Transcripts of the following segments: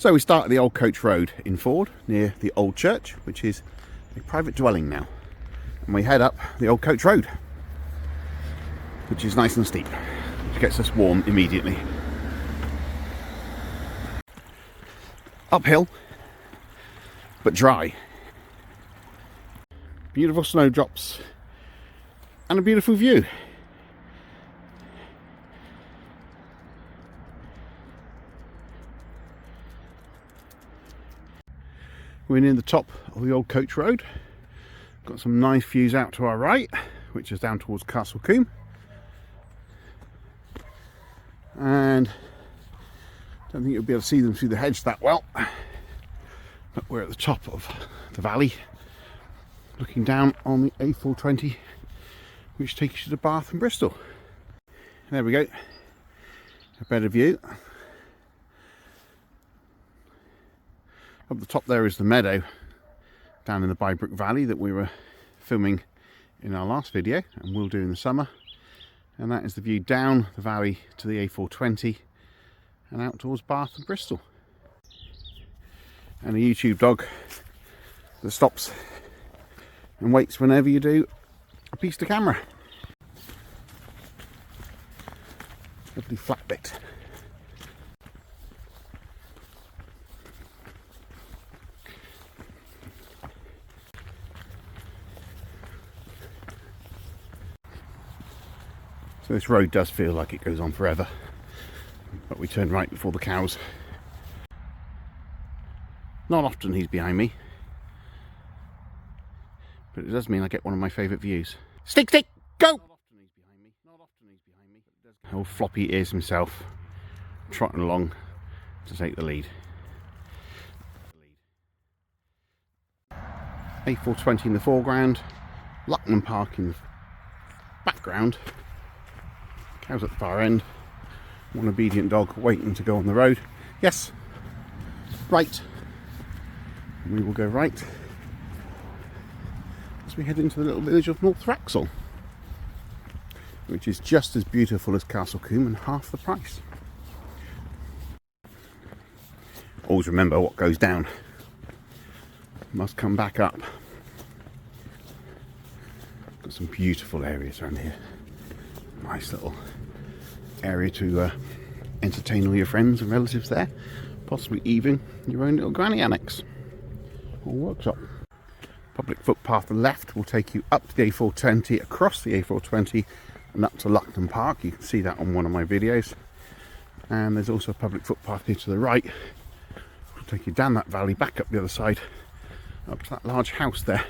So we start at the Old Coach Road in Ford, near the Old Church, which is a private dwelling now. And we head up the Old Coach Road, which is nice and steep, which gets us warm immediately. Uphill, but dry. Beautiful snowdrops and a beautiful view. We're near the top of the Old Coach Road. Got some nice views out to our right, which is down towards Castle Combe. And I don't think you'll be able to see them through the hedge that well. But we're at the top of the valley, looking down on the A420, which takes you to Bath and Bristol. There we go. A better view. Up the top there is the meadow down in the Bybrook Valley that we were filming in our last video and will do in the summer. And that is the view down the valley to the A420 and out towards Bath and Bristol. And a YouTube dog that stops and waits whenever you do a piece to camera. Lovely flat bit. So this road does feel like it goes on forever, but we turn right before the cows. Not often he's behind me, but it does mean I get one of my favourite views. Stick, stick, go! Not often he's behind me. Not often he's behind me. Old floppy ears himself, trotting along to take the lead. A420 in the foreground, Luckman Park in the background. Cows at the far end. One obedient dog waiting to go on the road. Yes, right. We will go right as we head into the little village of North Wraxhall, which is just as beautiful as Castle Combe and half the price. Always remember, what goes down must come back up. Got some beautiful areas around here. Nice little area to entertain all your friends and relatives there. Possibly even your own little granny annex or workshop. Public footpath left will take you up to the A420, across the A420 and up to Luckman Park. You can see that on one of my videos. And there's also a public footpath here to the right. Will take you down that valley, back up the other side, up to that large house there.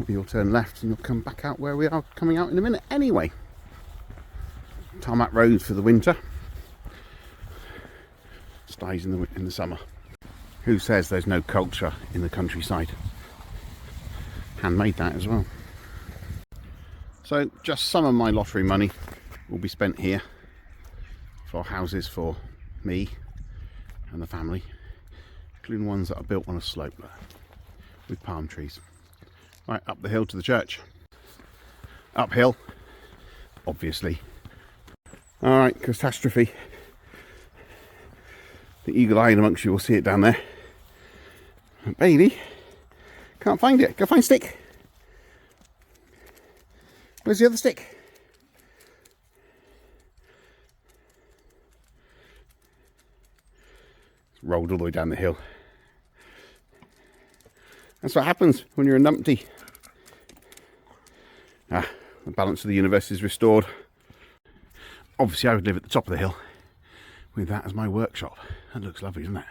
You'll turn left and you'll come back out where we are coming out in a minute anyway. Tarmac roads for the winter, skies in the summer. Who says there's no culture in the countryside? Handmade that as well. So just some of my lottery money will be spent here for houses for me and the family, including ones that are built on a slope with palm trees. Right, up the hill to the church. Uphill, obviously. Alright, catastrophe. The eagle-eyed amongst you will see it down there. Baby, can't find it. Go find stick. Where's the other stick? It's rolled all the way down the hill. That's what happens when you're a numpty. The balance of the universe is restored. Obviously I would live at the top of the hill with that as my workshop. That looks lovely, doesn't it?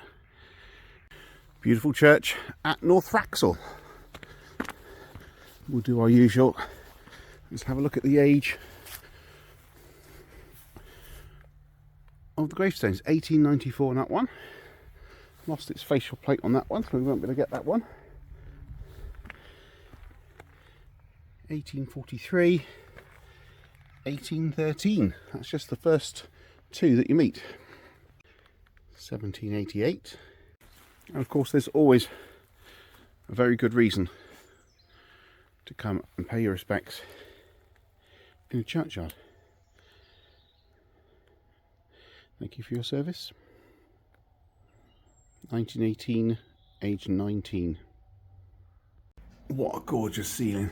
Beautiful church at North Wraxhall. We'll do our usual. Let's have a look at the age of the gravestones. 1894 on that one. Lost its facial plate on that one, so we won't be able to get that one. 1843. 1813. That's just the first two that you meet. 1788. And of course there's always a very good reason to come and pay your respects in a churchyard. Thank you for your service. 1918, age 19. What a gorgeous ceiling.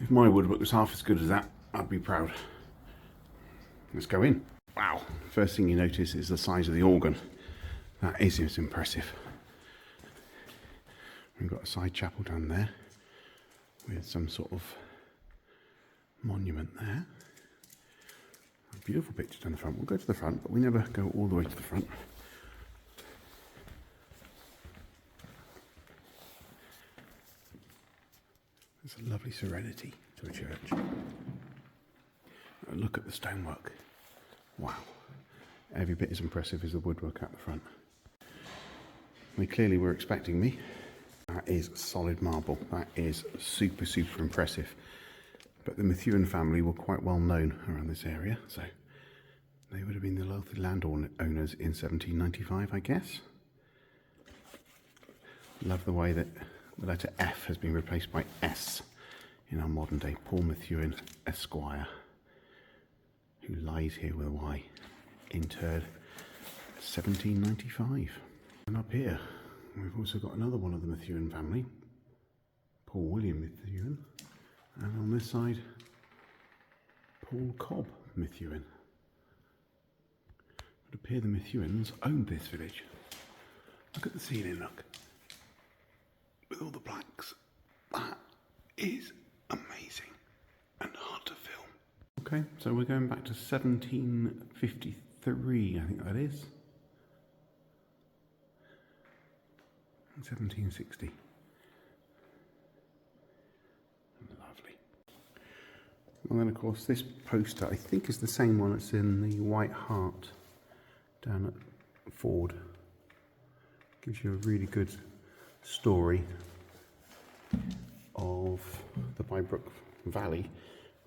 If my woodwork was half as good as that, I'd be proud. Let's go in. Wow, first thing you notice is the size of the organ. That is impressive. We've got a side chapel down there with some sort of monument there. A beautiful picture down the front. We'll go to the front, but we never go all the way to the front. There's a lovely serenity to a church. Look at the stonework. Wow. Every bit as impressive as the woodwork at the front. They clearly were expecting me. That is solid marble. That is super, super impressive. But the Methuen family were quite well known around this area, so they would have been the wealthy landowners in 1795, I guess. Love the way that the letter F has been replaced by S in our modern day. Paul Methuen, Esquire, who lies here with a Y, interred 1795. And up here, we've also got another one of the Methuen family, Paul William Methuen, and on this side, Paul Cobb Methuen. It would appear the Methuens owned this village. Look at the ceiling, look. With all the plaques. That is amazing and hard to film. Okay, so we're going back to 1753, I think that is. 1760. Lovely. And then of course this poster I think is the same one that's in the White Hart down at Ford. Gives you a really good story of the Bybrook Valley,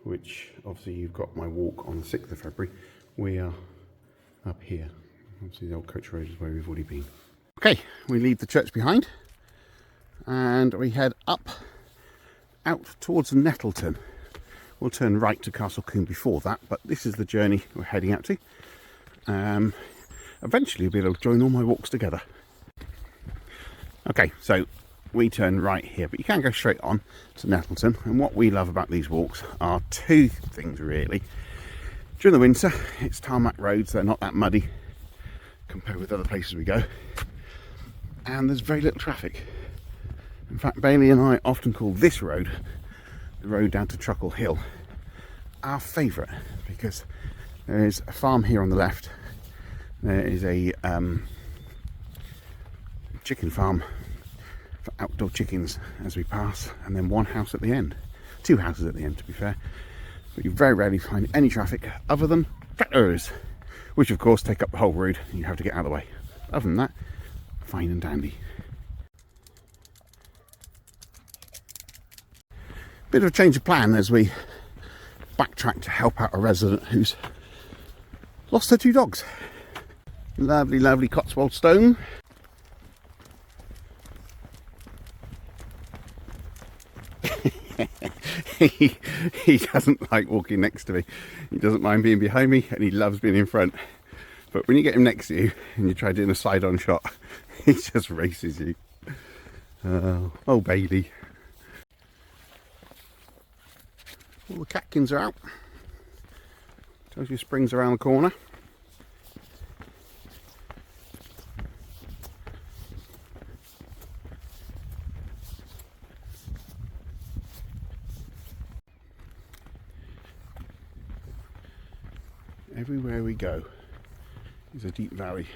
which obviously you've got my walk on the 6th of February. We are up here. Obviously the old coach road is where we've already been. Okay, we leave the church behind and we head up out towards Nettleton. We'll turn right to Castle Combe before that, but this is the journey we're heading out to. Eventually we'll be able to join all my walks together. Okay, so we turn right here, but you can go straight on to Nettleton. And what we love about these walks are two things really. During the winter, it's tarmac roads, they're not that muddy compared with other places we go. And there's very little traffic. In fact, Bailey and I often call this road, the road down to Truckle Hill, our favourite, because there is a farm here on the left. There is a chicken farm for outdoor chickens as we pass, and then one house at the end. Two houses at the end, to be fair. But you very rarely find any traffic other than tractors, which of course take up the whole road and you have to get out of the way. Other than that, fine and dandy. Bit of a change of plan as we backtrack to help out a resident who's lost her two dogs. Lovely, lovely Cotswold stone. he doesn't like walking next to me. He doesn't mind being behind me, and he loves being in front. But when you get him next to you and you try doing a side-on shot, he just races you. Oh, Bailey. All the catkins are out. Tells you spring's around the corner. Everywhere we go is a deep valley.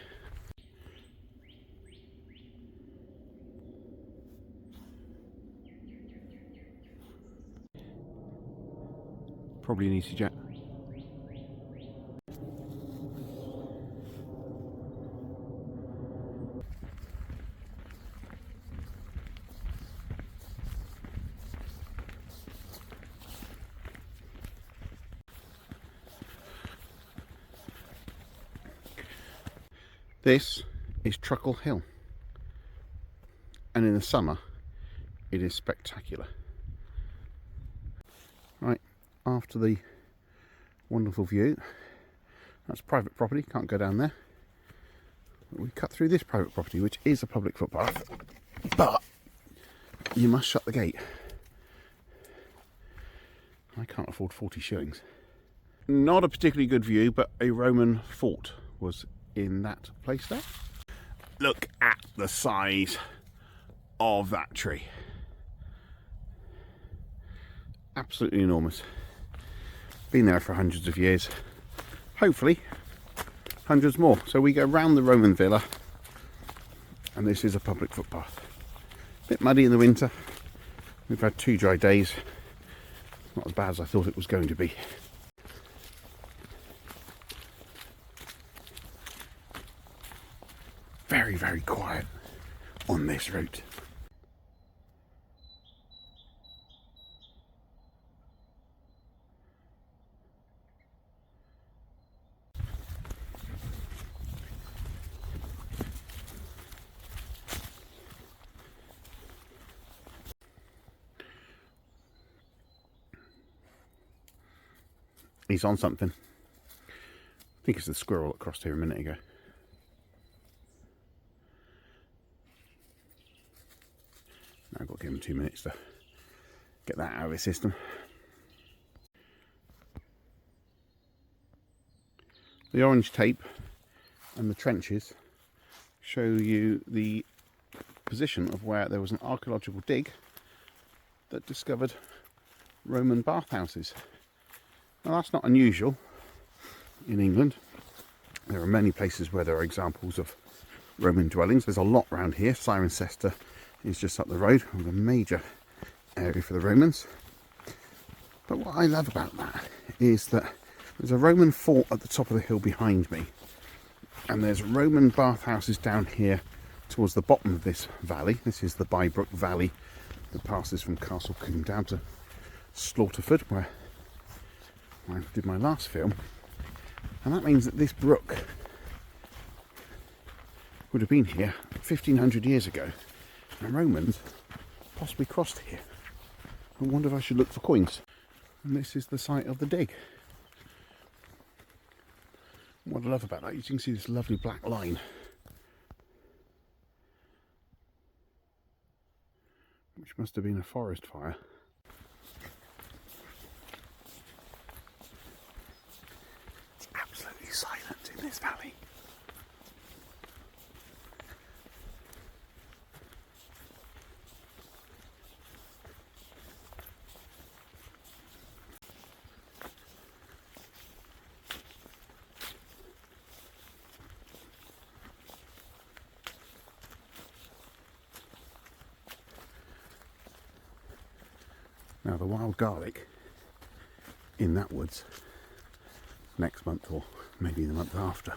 Probably an EasyJet. This is Truckle Hill, and in the summer it is spectacular. Right, after the wonderful view, that's private property, can't go down there. We cut through this private property, which is a public footpath, but you must shut the gate. I can't afford 40 shillings. Not a particularly good view, but a Roman fort was in that place there. Look at the size of that tree. Absolutely enormous. Been there for hundreds of years. Hopefully hundreds more. So we go round the Roman villa, and this is a public footpath. Bit muddy in the winter. We've had 2 dry days. Not as bad as I thought it was going to be. Very, very quiet on this route. He's on something. I think it's the squirrel that crossed here a minute ago. Now I've got to give him 2 minutes to get that out of his system. The orange tape and the trenches show you the position of where there was an archaeological dig that discovered Roman bathhouses. Now that's not unusual in England. There are many places where there are examples of Roman dwellings. There's a lot around here. Cirencester is just up the road, with a major area for the Romans. But what I love about that is that there's a Roman fort at the top of the hill behind me, and there's Roman bathhouses down here towards the bottom of this valley. This is the Bybrook Valley that passes from Castle Combe down to Slaughterford, where I did my last film. And that means that this brook would have been here 1500 years ago, and the Romans possibly crossed here. I wonder if I should look for coins. And this is the site of the dig. What I love about that, you can see this lovely black line, which must have been a forest fire. It's absolutely silent in this valley. Now the wild garlic in that woods next month, or maybe the month after,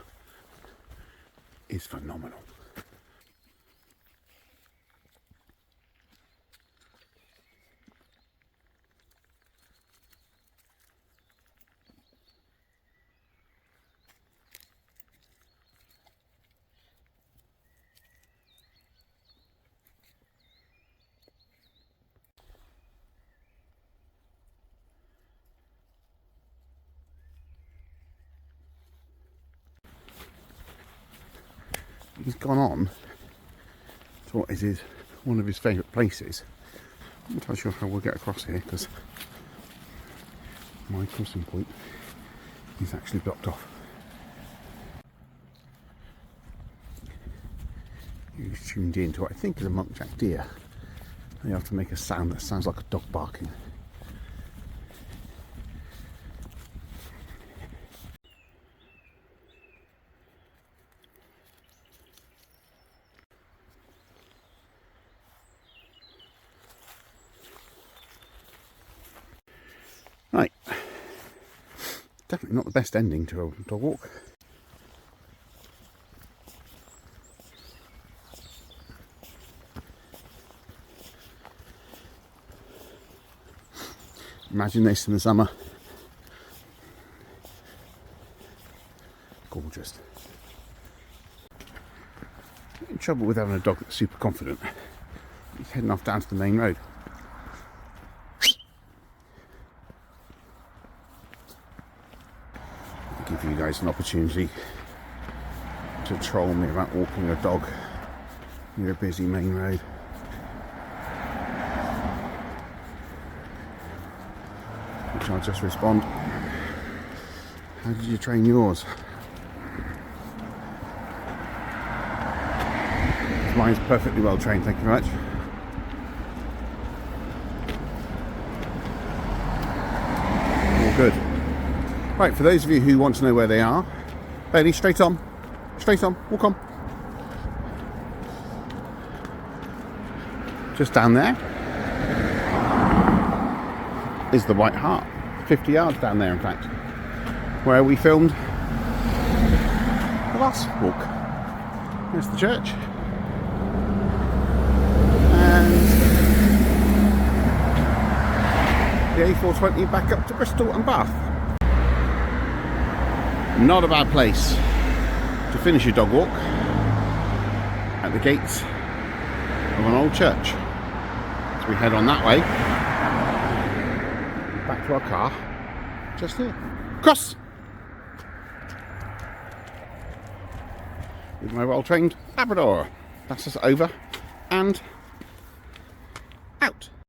is phenomenal. He's gone on to what is one of his favourite places. I'm not sure how we'll get across here, because my crossing point is actually blocked off. He's tuned in to what I think is a muntjac deer. They have to make a sound that sounds like a dog barking. Right, definitely not the best ending to a dog walk. Imagine this in the summer. Gorgeous. In trouble with having a dog that's super confident. He's heading off down to the main road. Give you guys an opportunity to troll me about walking a dog near a busy main road. Which I'll just respond, how did you train yours? Mine's perfectly well trained, thank you very much. All good. Right, for those of you who want to know where they are, Bailey, straight on, walk on. Just down there is the White Hart, 50 yards down there in fact, where we filmed the last walk. There's the church. And the A420 back up to Bristol and Bath. Not a bad place to finish your dog walk, at the gates of an old church. So we head on that way, back to our car, just here. Cross! With my well-trained Labrador. That's us over, and